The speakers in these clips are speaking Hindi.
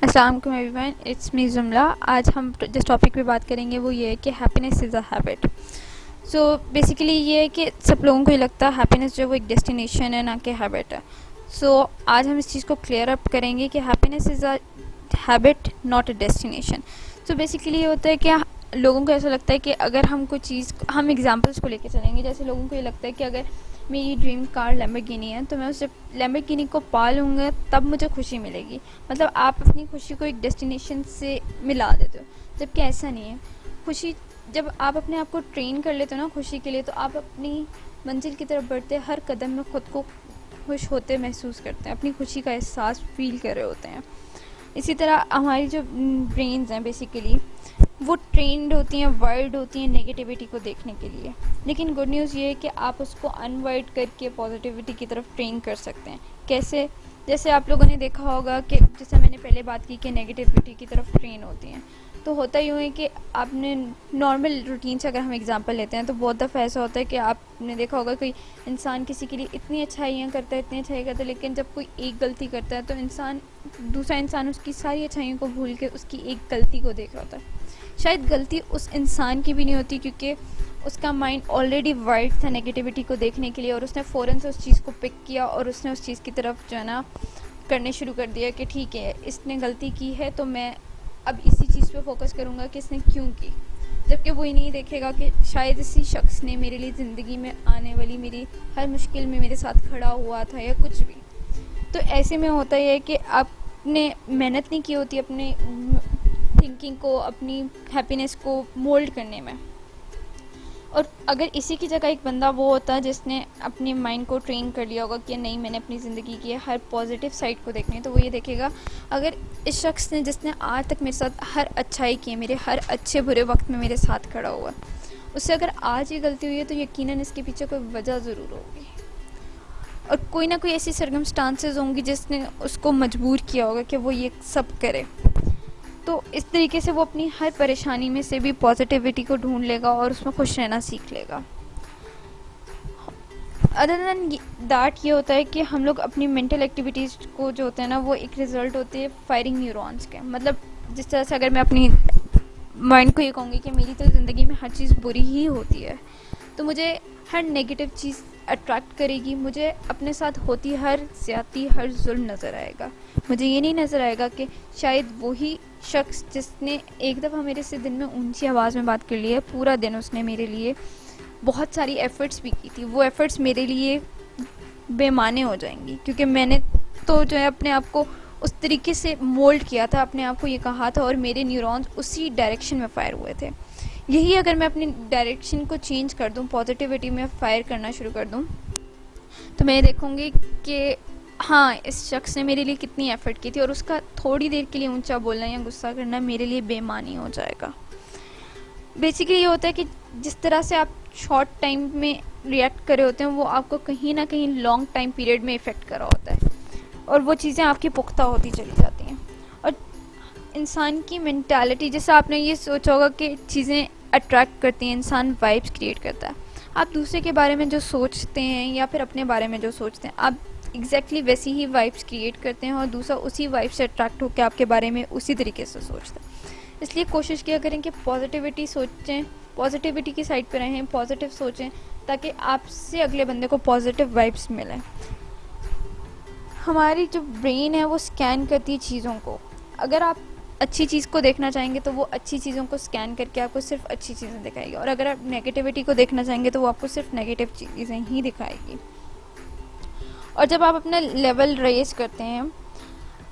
अस्सलाम वालेकुम एवरीवन, इट्स मी जुमला। आज हम जिस टॉपिक पे बात करेंगे वो ये है कि happiness is a habit. So basically ये है कि सब लोगों को ये लगता है हैप्पीनेस जो वो एक डेस्टिनेशन है, ना कि हैबिट है। सो आज हम इस चीज़ को क्लियर अप करेंगे कि happiness is a habit, not a destination. So basically ये होता है कि लोगों को ऐसा लगता है कि अगर हम कोई चीज़, हम एग्जांपल्स को लेके चलेंगे, जैसे लोगों को ये लगता है कि अगर मेरी ड्रीम कार लैम्बोर्गिनी है तो मैं उस लैम्बोर्गिनी को पा लूँगा तब मुझे खुशी मिलेगी। मतलब आप अपनी खुशी को एक डेस्टिनेशन से मिला देते हो, जबकि ऐसा नहीं है। खुशी, जब आप अपने आप को ट्रेन कर लेते हो ना खुशी के लिए, तो आप अपनी मंजिल की तरफ बढ़ते हर कदम में खुद को खुश होते महसूस करते हैं, अपनी खुशी का एहसास फील कर रहे होते हैं। इसी तरह हमारी जो ब्रेन्स हैं बेसिकली वो ट्रेंड होती हैं, वायर्ड होती हैं नेगेटिविटी को देखने के लिए। लेकिन गुड न्यूज़ ये है कि आप उसको अनवायर्ड करके पॉजिटिविटी की तरफ ट्रेन कर सकते हैं। कैसे? जैसे आप लोगों ने देखा होगा कि जैसे मैंने पहले बात की कि नेगेटिविटी की तरफ ट्रेन होती हैं, तो होता यूँ है कि आपने नॉर्मल रूटीन से अगर हम एग्जांपल लेते हैं तो बहुत दफ़ा ऐसा होता है कि आपने देखा होगा कोई इंसान किसी के लिए इतनी अच्छाइयाँ करता है, इतनी अच्छाई करता है, लेकिन जब कोई एक गलती करता है तो दूसरा इंसान उसकी सारी अच्छाइयों को भूल के उसकी एक गलती को देख रहा होता है। शायद गलती उस इंसान की भी नहीं होती, क्योंकि उसका माइंड ऑलरेडी वाइड था नेगेटिविटी को देखने के लिए, और उसने फ़ौरन से उस चीज़ को पिक किया और उसने उस चीज़ की तरफ जो है ना करने शुरू कर दिया कि ठीक है, इसने गलती की है तो मैं अब इसी चीज़ पे फोकस करूँगा कि इसने क्यों की। जबकि वो ही नहीं देखेगा कि शायद इसी शख्स ने मेरे लिए ज़िंदगी में आने वाली मेरी हर मुश्किल में मेरे साथ खड़ा हुआ था या कुछ भी। तो ऐसे में होता ही है कि आपने मेहनत नहीं की होती अपने थिंकिंग को, अपनी हैप्पीनेस को मोल्ड करने में। और अगर इसी की जगह एक बंदा वो होता है जिसने अपने माइंड को ट्रेन कर लिया होगा कि नहीं, मैंने अपनी ज़िंदगी की हर पॉजिटिव साइड को देखनी है, तो वो ये देखेगा अगर इस शख्स ने, जिसने आज तक मेरे साथ हर अच्छाई की है, मेरे हर अच्छे बुरे वक्त में मेरे साथ खड़ा हुआ, उससे अगर आज ये गलती हुई है तो यकीनन इसके पीछे कोई वजह ज़रूर होगी, और कोई ना कोई ऐसी सर्कमस्टांसेस होंगी जिसने उसको मजबूर किया होगा कि वो ये सब करे। तो इस तरीके से वो अपनी हर परेशानी में से भी पॉजिटिविटी को ढूंढ लेगा और उसमें खुश रहना सीख लेगा। अदर दैन दैट ये होता है कि हम लोग अपनी मेंटल एक्टिविटीज़ को जो होते हैं ना, वो एक रिज़ल्ट होते हैं फायरिंग न्यूरॉन्स के। मतलब जिस तरह से अगर मैं अपनी माइंड को ये कहूँगी कि मेरी तो ज़िंदगी में हर चीज़ बुरी ही होती है, तो मुझे हर नेगेटिव चीज़ अट्रैक्ट करेगी, मुझे अपने साथ होती हर ज़्यादती, हर जुल्म नज़र आएगा। मुझे ये नहीं नज़र आएगा कि शायद वही शख्स जिसने एक दफ़ा मेरे से दिन में ऊंची आवाज़ में बात कर ली है, पूरा दिन उसने मेरे लिए बहुत सारी एफ़र्ट्स भी की थी, वो एफ़र्ट्स मेरे लिए बेमाने हो जाएंगी, क्योंकि मैंने तो जो है अपने आप को उस तरीके से मोल्ड किया था, अपने आप को ये कहा था, और मेरे न्यूरॉन्स उसी डायरेक्शन में फ़ायर हुए थे। यही अगर मैं अपनी डायरेक्शन को चेंज कर दूँ, पॉजिटिविटी में फ़ायर करना शुरू कर दूँ, तो मैं देखूँगी कि हाँ, इस शख्स ने मेरे लिए कितनी एफ़र्ट की थी, और उसका थोड़ी देर के लिए ऊंचा बोलना या गुस्सा करना मेरे लिए बेमानी हो जाएगा। बेसिकली ये होता है कि जिस तरह से आप शॉर्ट टाइम में रिएक्ट करे होते हैं, वो आपको कहीं ना कहीं लॉन्ग टाइम पीरियड में इफ़ेक्ट करा होता है, और वो चीज़ें आपकी पुख्ता होती चली जाती हैं। और इंसान की मेंटालिटी, जैसे आपने ये सोचा होगा कि चीज़ें अट्रैक्ट करती हैं, इंसान वाइब्स क्रिएट करता है। आप दूसरे के बारे में जो सोचते हैं या फिर अपने बारे में जो सोचते हैं, आप एग्जैक्टली वैसी ही वाइब्स क्रिएट करते हैं, और दूसरा उसी वाइब से अट्रैक्ट होकर आपके बारे में उसी तरीके से सोचता है। इसलिए कोशिश किया करें कि पॉजिटिविटी सोचें, पॉजिटिविटी की साइड पर रहें, पॉजिटिव सोचें, ताकि आपसे अगले बंदे को पॉजिटिव वाइब्स मिलें। हमारी जो ब्रेन है वो स्कैन करती है चीज़ों को। अगर आप अच्छी चीज़ को देखना चाहेंगे तो वो अच्छी चीज़ों को स्कैन करके आपको सिर्फ अच्छी चीज़ें दिखाएगी, और अगर आप नेगेटिविटी को देखना चाहेंगे तो वो आपको सिर्फ नेगेटिव चीज़ें ही दिखाएगी। और जब आप अपना लेवल रेज करते हैं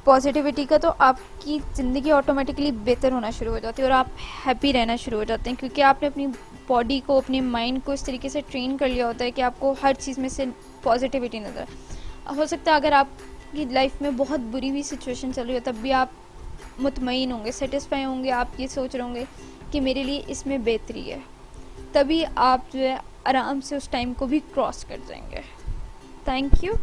पॉजिटिविटी का, तो आपकी ज़िंदगी ऑटोमेटिकली बेहतर होना शुरू हो जाती है और आप हैप्पी रहना शुरू हो जाते हैं, क्योंकि आपने अपनी बॉडी को, अपने माइंड को इस तरीके से ट्रेन कर लिया होता है कि आपको हर चीज़ में से पॉजिटिविटी नज़र। हो सकता है अगर आपकी लाइफ में बहुत बुरी भी सिचुएशन चल रही हो, तब भी आप मुतमईन होंगे, सेटिस्फाई होंगे, आप ये सोच रहे होंगे कि मेरे लिए इसमें बेहतरी है, तभी आप जो है आराम से उस टाइम को भी क्रॉस कर जाएंगे। Thank you.